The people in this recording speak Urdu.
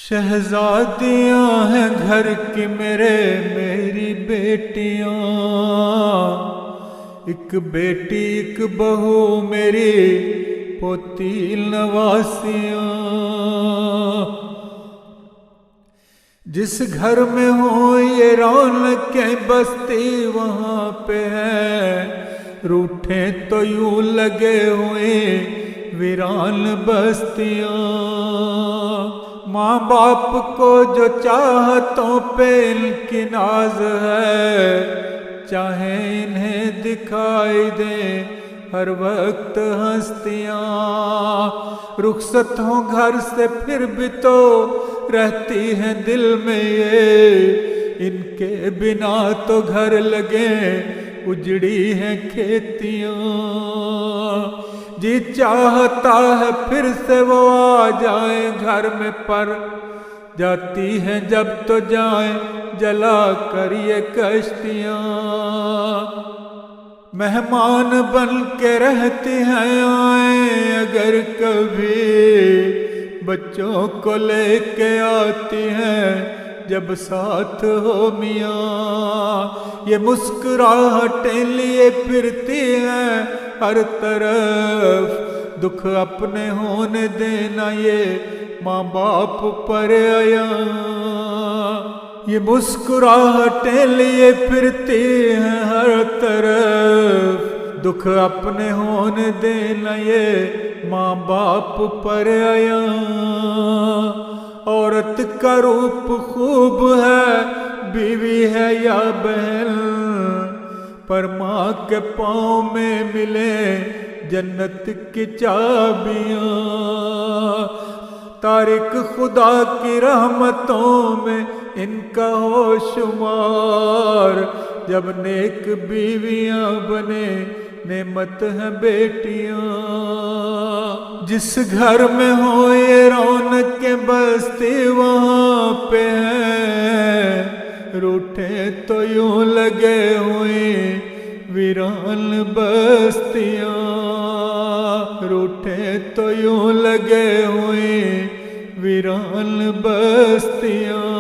شہزادیاں ہیں گھر کی میری بیٹیاں، ایک بیٹی ایک بہو میری پوتی نواسیاں۔ جس گھر میں ہو یہ رونقیں بستی وہاں پہ ہے، روٹھے تو یوں لگے ہوئے ویران بستیاں۔ ماں باپ کو جو چاہتوں پہ ان کی ناز ہے، چاہے انہیں دکھائی دیں ہر وقت ہستیاں۔ رخصت ہوں گھر سے پھر بھی تو رہتی ہیں دل میں یہ، ان کے بنا تو گھر لگے اجڑی ہیں کھیتیاں۔ جی چاہتا ہے پھر سے وہ آ جائیں گھر میں، پر جاتی ہیں جب تو جائیں جلا کر یہ کشتیاں۔ مہمان بن کے رہتی ہیں آئیں اگر کبھی، بچوں کو لے کے آتی ہیں جب ساتھ ہو میاں۔ یہ مسکراہٹیں لیے پھرتی ہیں ہر طرف، دکھ اپنے ہونے دینا یہ ماں باپ پر آیا۔ یہ مسکراہٹیں لیے پھرتی ہیں ہر طرف، دکھ اپنے ہونے دینا یہ ماں باپ پر آیا۔ عورت کا روپ خوب ہے، بیوی ہے یا بہن، پر ماں کے پاؤں میں ملے جنت کی چابیاں۔ تارک خدا کی رحمتوں میں ان کا ہو شمار، جب نیک بیویاں بنے نعمت ہیں بیٹیاں۔ جس گھر میں ہو یہ رونقیں بستی وہاں پہ ہے، روٹھے تو یوں لگے ہوئے ویران بستیاں۔ روٹھے تو یوں لگے ہوئے ویران بستیاں۔